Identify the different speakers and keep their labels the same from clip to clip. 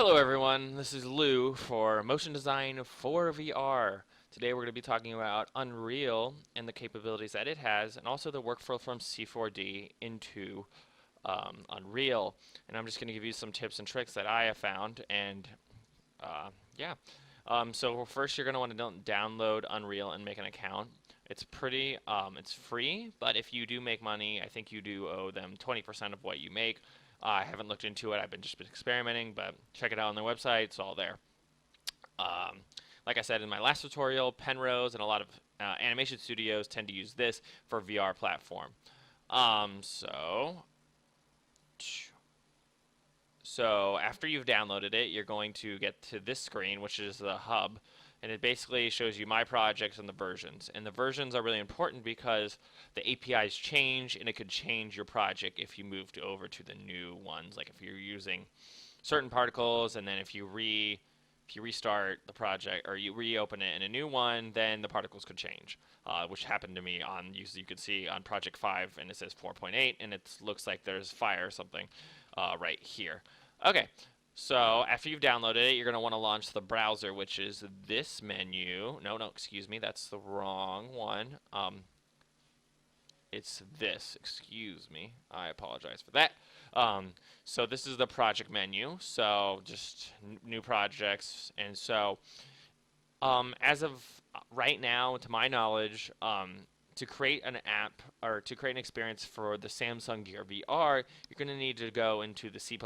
Speaker 1: Hello everyone, this is Lou for Motion Design for VR. Today we're going to be talking about Unreal and the capabilities that it has, and also the workflow from C4d into Unreal. And I'm just going to give you some tips and tricks that I have found, and yeah. So first you're going to want to download Unreal and make an account. It's free, but if you do make money, I think you do owe them 20% of what you make. I haven't looked into it. I've just been experimenting, but check it out on their website. It's all there. Like I said in my last tutorial, Penrose and a lot of animation studios tend to use this for VR platform. So after you've downloaded it, you're going to get to this screen, which is the hub, and it basically shows you my projects and the versions. And the versions are really important because the APIs change, and it could change your project if you moved over to the new ones. Like if you're using certain particles, and then if you restart the project or you reopen it in a new one, then the particles could change, which happened to me on, you could see on project 5, and it says 4.8, and it looks like there's fire or something right here. Okay, so after you've downloaded it, you're going to want to launch the browser, which is this menu. No, excuse me, that's the wrong one. It's this, excuse me. I apologize for that. So this is the project menu, so just new projects. And so as of right now, to my knowledge, to create an app or to create an experience for the Samsung Gear VR, you're going to need to go into the C++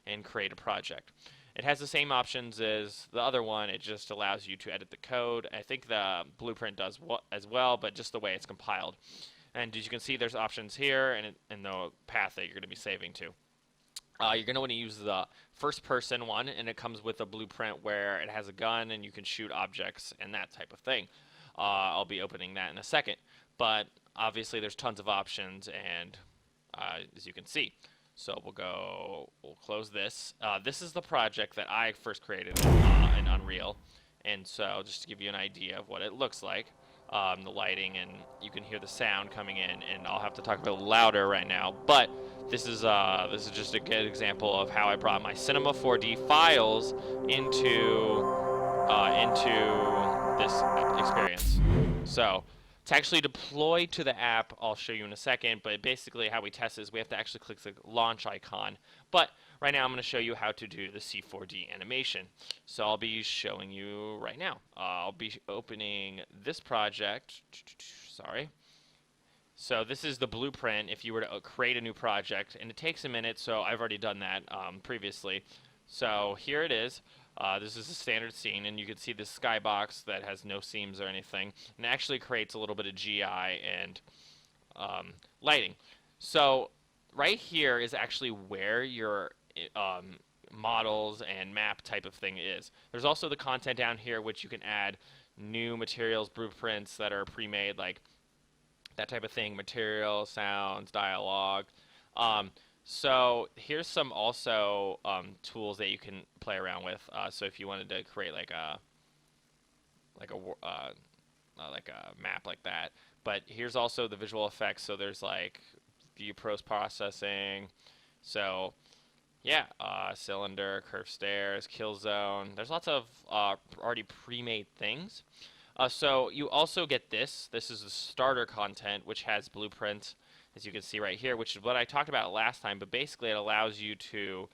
Speaker 1: and create a project. It has the same options as the other one. It just allows you to edit the code. I think the Blueprint does as well, but just the way it's compiled. And as you can see, there's options here and the path that you're going to be saving to. You're going to want to use the first person one, and it comes with a blueprint where it has a gun and you can shoot objects and that type of thing. I'll be opening that in a second, but obviously there's tons of options, and as you can see. So we'll close this. This is the project that I first created in Unreal, and so just to give you an idea of what it looks like. The lighting, and you can hear the sound coming in, and I'll have to talk a bit louder right now, but this is just a good example of how I brought my Cinema 4D files into this experience. So to actually deploy to the app, I'll show you in a second, but basically how we test is we have to actually click the launch icon. But right now I'm going to show you how to do the C4D animation. So I'll be showing you right now. I'll be opening this project. Sorry. So this is the blueprint if you were to create a new project, and it takes a minute, so I've already done that previously. So here it is. This is a standard scene, and you can see this skybox that has no seams or anything, and it actually creates a little bit of GI and lighting. So right here is actually where your models and map type of thing is. There's also the content down here, which you can add new materials, blueprints that are pre-made, like that type of thing, material, sounds, dialogue. So here's some also tools that you can play around with. So if you wanted to create like a map like that, but here's also the visual effects. So there's like view post processing. So yeah, cylinder, curved stairs, kill zone. There's lots of already pre-made things. So you also get this. This is the starter content, which has blueprints, as you can see right here, which is what I talked about last time, but basically it allows you to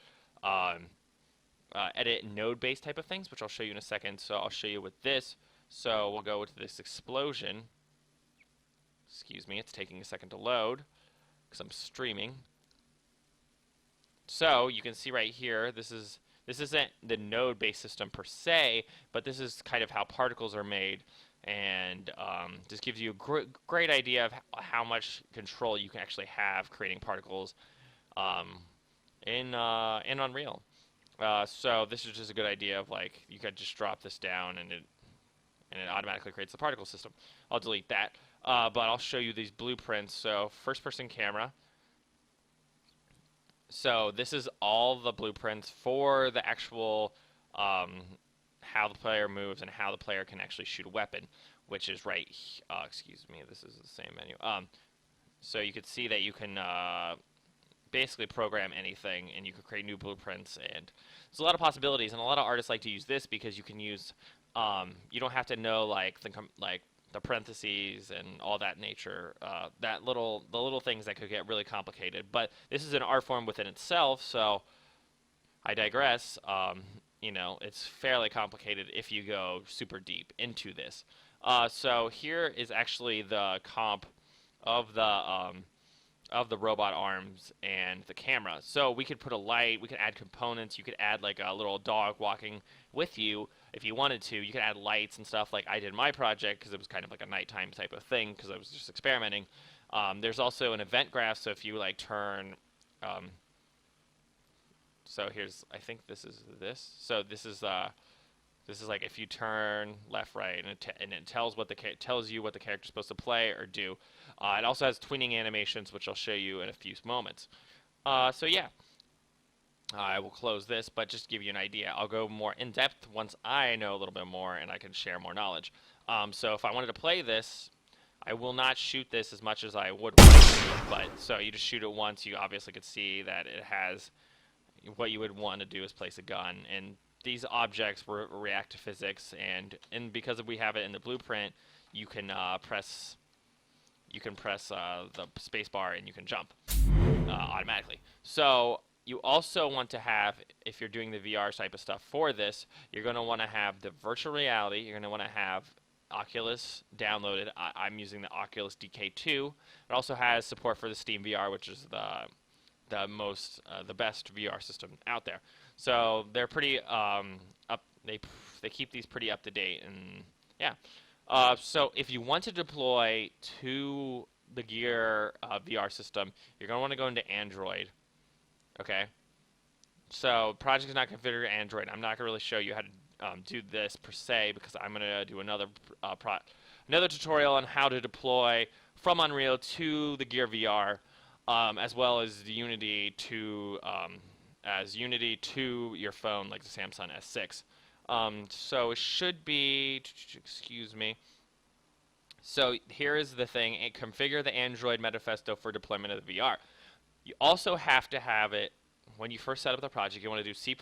Speaker 1: edit node-based type of things, which I'll show you in a second. So I'll show you with this. So we'll go to this explosion. Excuse me, it's taking a second to load because I'm streaming. So you can see right here, this isn't the node-based system per se, but this is kind of how particles are made, and just gives you a great idea of how much control you can actually have creating particles in Unreal. So this is just a good idea of, like, you could just drop this down and it automatically creates the particle system. I'll delete that, but I'll show you these blueprints. So first-person camera. So this is all the blueprints for the actual how the player moves and how the player can actually shoot a weapon, which is right. Excuse me, this is the same menu. So you can see that you can basically program anything, and you can create new blueprints, and there's a lot of possibilities, and a lot of artists like to use this because you can use, you don't have to know like the parentheses and all that nature, the little things that could get really complicated. But this is an art form within itself, so I digress. You know, it's fairly complicated if you go super deep into this. So here is actually the comp of the robot arms and the camera. So we could put a light, we could add components, you could add like a little dog walking with you if you wanted to. You could add lights and stuff like I did in my project because it was kind of like a nighttime type of thing because I was just experimenting. There's also an event graph, so if you like turn, so here's, I think this is this. So this is like if you turn left, right, and it tells tells you what the character's supposed to play or do. It also has tweening animations, which I'll show you in a few moments. So yeah, I will close this, but just to give you an idea, I'll go more in depth once I know a little bit more and I can share more knowledge. So if I wanted to play this, I will not shoot this as much as I would want to, but so you just shoot it once. You obviously could see that it has what you would want to do is place a gun, and these objects react to physics, and because we have it in the blueprint, you can press the space bar and you can jump automatically. So you also want to have, if you're doing the VR type of stuff for this, you're going to want to have the virtual reality. You're going to want to have Oculus downloaded. I'm using the Oculus DK2. It also has support for the Steam VR, which is the best VR system out there. So they're pretty up. They keep these pretty up to date, and yeah. So if you want to deploy to the Gear VR system, you're gonna want to go into Android. Okay. So project is not configured to Android. I'm not gonna really show you how to do this per se because I'm gonna do another tutorial on how to deploy from Unreal to the Gear VR. As well as the Unity to your phone, like the Samsung S6. So it should be, excuse me. So here is the thing: configure the Android manifesto for deployment of the VR. You also have to have it when you first set up the project. You want to do C++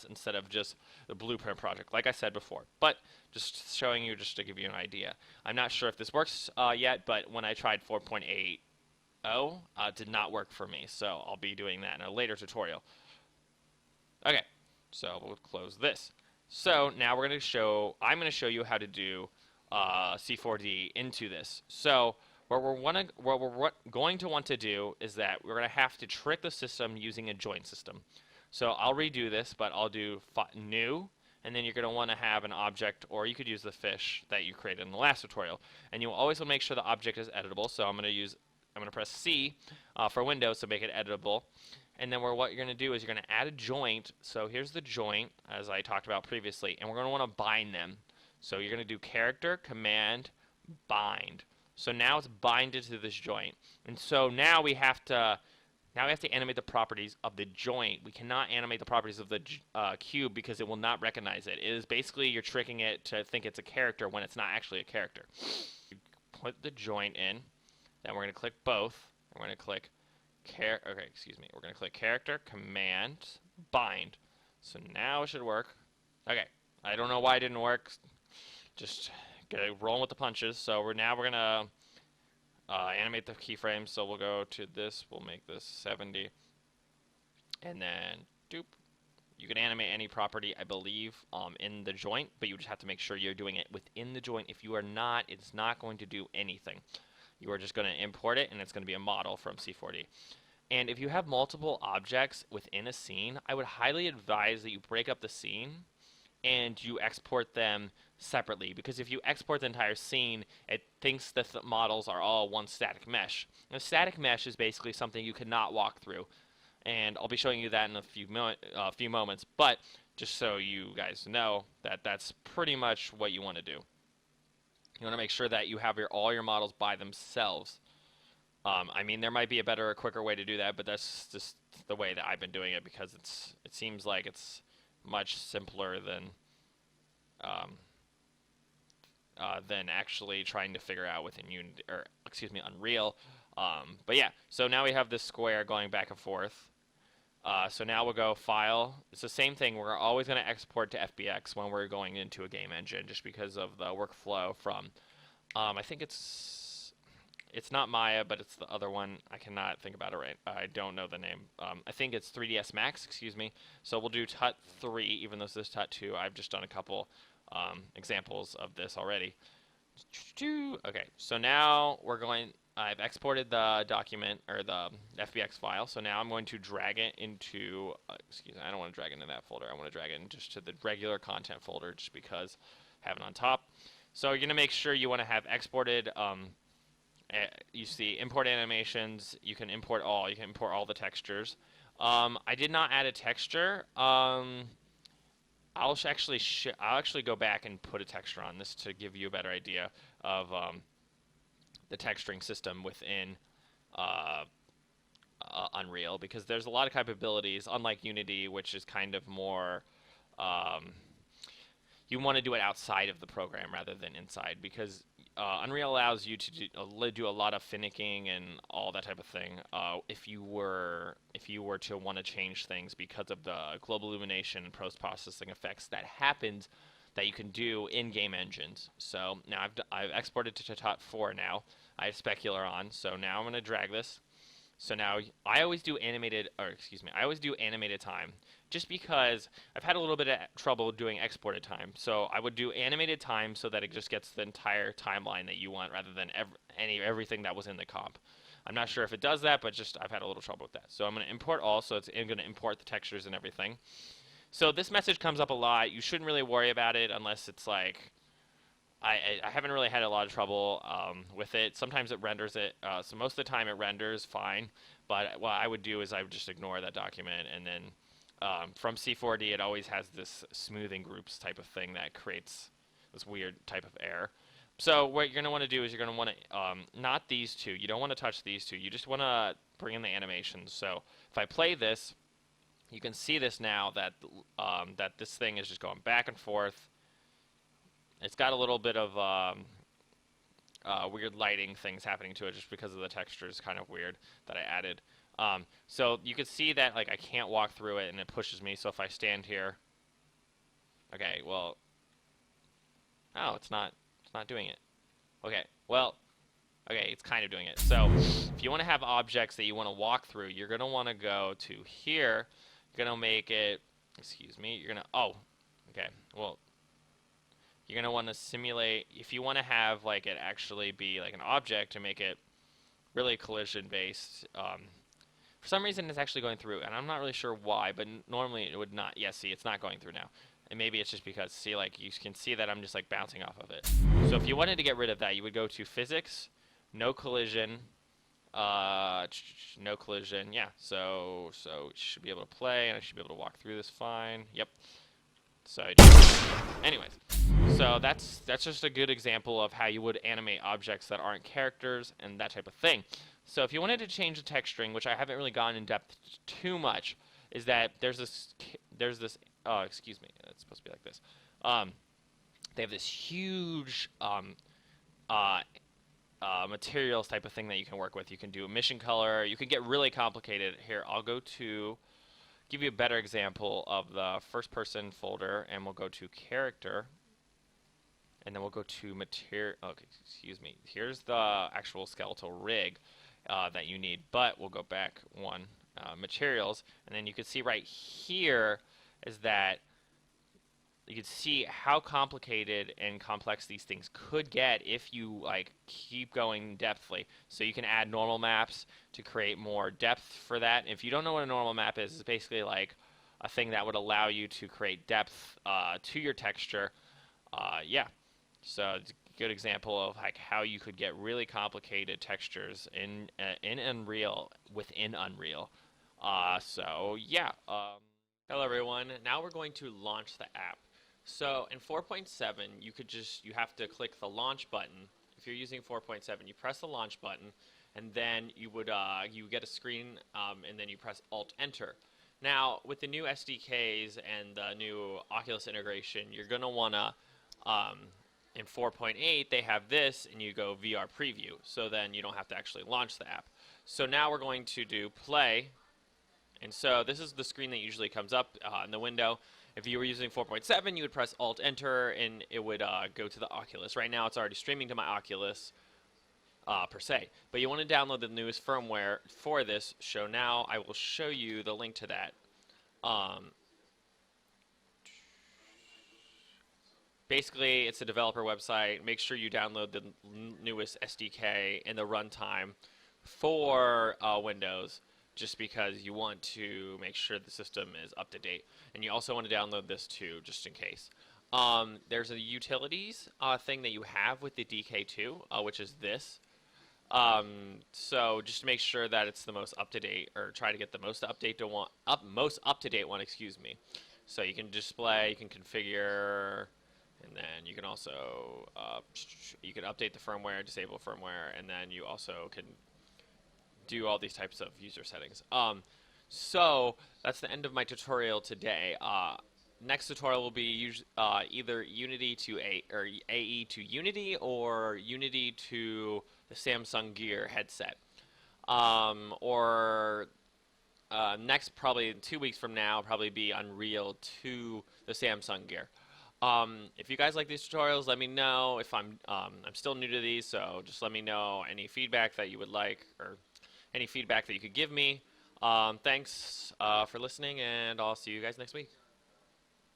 Speaker 1: instead of just the blueprint project, like I said before. But just showing you, just to give you an idea. I'm not sure if this works yet, but when I tried 4.8. Did not work for me, so I'll be doing that in a later tutorial. Okay, so we'll close this. So now I'm going to show you how to do C4d into this. So what we're going to want to do is that we're going to have to trick the system using a joint system. So I'll redo this, but I'll do new, and then you're going to want to have an object, or you could use the fish that you created in the last tutorial. And you will always make sure the object is editable, so I'm going to press C for Windows to make it editable. And then what you're going to do is you're going to add a joint. So here's the joint, as I talked about previously, and we're going to want to bind them. So you're going to do character, command, bind. So now it's binded to this joint. And so now we have to animate the properties of the joint. We cannot animate the properties of the cube because it will not recognize it. It is basically you're tricking it to think it's a character when it's not actually a character. You put the joint in. Then we're going to click both. We're going to click We're going to click character, command, bind. So now it should work. Okay. I don't know why it didn't work. Just rolling with the punches. So we're going to animate the keyframe. So we'll go to this. We'll make this 70. And then doop. You can animate any property, I believe, in the joint, but you just have to make sure you're doing it within the joint. If you are not, it's not going to do anything. You are just going to import it, and it's going to be a model from C4d. And if you have multiple objects within a scene, I would highly advise that you break up the scene and you export them separately. Because if you export the entire scene, it thinks that the models are all one static mesh. And a static mesh is basically something you cannot walk through. And I'll be showing you that in a few moments. But just so you guys know that that's pretty much what you want to do. You want to make sure that you have all your models by themselves. I mean, there might be a better or quicker way to do that, but that's just the way that I've been doing it because it seems like it's much simpler than actually trying to figure out within Unreal But yeah, so now we have this square going back and forth. So now we'll go File. It's the same thing. We're always going to export to FBX when we're going into a game engine, just because of the workflow from. I think it's not Maya, but it's the other one. I cannot think about it right. I don't know the name. I think it's 3ds Max. Excuse me. So we'll do Tut 3, even though this is Tut 2. I've just done a couple examples of this already. Okay, so now we're going. I've exported the document or the FBX file, so now I'm going to drag it into. Excuse me, I don't want to drag it into that folder. I want to drag it in just to the regular content folder, just because I have it on top. So you're gonna make sure you want to have exported. You see import animations. You can import all. You can import all the textures. I did not add a texture. I'll actually go back and put a texture on this to give you a better idea of the texturing system within Unreal, because there's a lot of capabilities, unlike Unity, which is kind of more you want to do it outside of the program rather than inside, because Unreal allows you to do a lot of finicking and all that type of thing. If you were to want to change things because of the global illumination and post-processing effects that happens, that you can do in game engines. So now I've exported to Tut 4 now. I have specular on, so now I'm going to drag this. So now I always do animated time, just because I've had a little bit of trouble doing exported time. So I would do animated time so that it just gets the entire timeline that you want, rather than everything that was in the comp. I'm not sure if it does that, but just I've had a little trouble with that. So I'm going to import all, so I'm going to import the textures and everything. So this message comes up a lot. You shouldn't really worry about it unless it's like, I haven't really had a lot of trouble with it. Sometimes it renders it, so most of the time it renders fine, but what I would do is I would just ignore that document, and then from C4d it always has this smoothing groups type of thing that creates this weird type of error. So what you're going to want to do is you're going to want to, not these two, you don't want to touch these two, you just want to bring in the animations. So if I play this, you can see this now, that that this thing is just going back and forth. It's got a little bit of weird lighting things happening to it, just because of the texture is kind of weird that I added. So you can see that like I can't walk through it and it pushes me. So if I stand here, okay, well, oh, it's not doing it. Okay, well, okay, it's kind of doing it. So if you want to have objects that you want to walk through, you're gonna want to go to here. You're gonna make it. Excuse me. You're gonna. Oh, okay. Well, you're gonna want to simulate. If you want to have like it actually be like an object to make it really collision based. For some reason, it's actually going through, and I'm not really sure why, but normally it would not. Yeah, see, it's not going through now. And maybe it's just because, see, like, you can see that I'm just, like, bouncing off of it. So if you wanted to get rid of that, you would go to Physics, No Collision, No Collision, yeah. So you should be able to play, and I should be able to walk through this fine. Yep. So, anyways. So that's just a good example of how you would animate objects that aren't characters and that type of thing. So if you wanted to change the texturing, which I haven't really gone in depth too much, is that there's this oh, excuse me, it's supposed to be like this. They have this huge materials type of thing that you can work with. You can do emission color. You can get really complicated. Here, I'll go to give you a better example of the first person folder, and we'll go to character, and then we'll go to material. Okay, excuse me. Here's the actual skeletal rig that you need, but we'll go back one. Materials, and then you can see right here is that you can see how complicated and complex these things could get if you like keep going depthly. So you can add normal maps to create more depth for that. If you don't know what a normal map is, it's basically like a thing that would allow you to create depth to your texture. Yeah, so it's a good example of like how you could get really complicated textures in Unreal within Unreal. So yeah. Hello everyone. Now we're going to launch the app. So in 4.7, you have to click the launch button. If you're using 4.7, you press the launch button, and then you would you get a screen, and then you press Alt Enter. Now with the new SDKs and the new Oculus integration, you're gonna wanna in 4.8, they have this, and you go VR preview. So then you don't have to actually launch the app. So now we're going to do play. And so this is the screen that usually comes up in the window. If you were using 4.7, you would press Alt-Enter, and it would go to the Oculus. Right now, it's already streaming to my Oculus, per se. But you want to download the newest firmware for this. So now I will show you the link to that. Basically, it's a developer website. Make sure you download the newest SDK and the runtime for Windows, just because you want to make sure the system is up to date. And you also want to download this too, just in case. There's a utilities thing that you have with the DK2, which is this. So just to make sure that it's the most up to date, or try to get the most up to date one, excuse me. So you can display, you can configure, and then you can also you can update the firmware, disable firmware, and then you also can do all these types of user settings. So that's the end of my tutorial today. Next tutorial will be either Unity to AE to Unity, or Unity to the Samsung Gear headset. Next, probably 2 weeks from now, probably be Unreal to the Samsung Gear. If you guys like these tutorials, let me know. If I'm still new to these, so just let me know any feedback that you would like, or any feedback that you could give me. Thanks for listening, and I'll see you guys next week.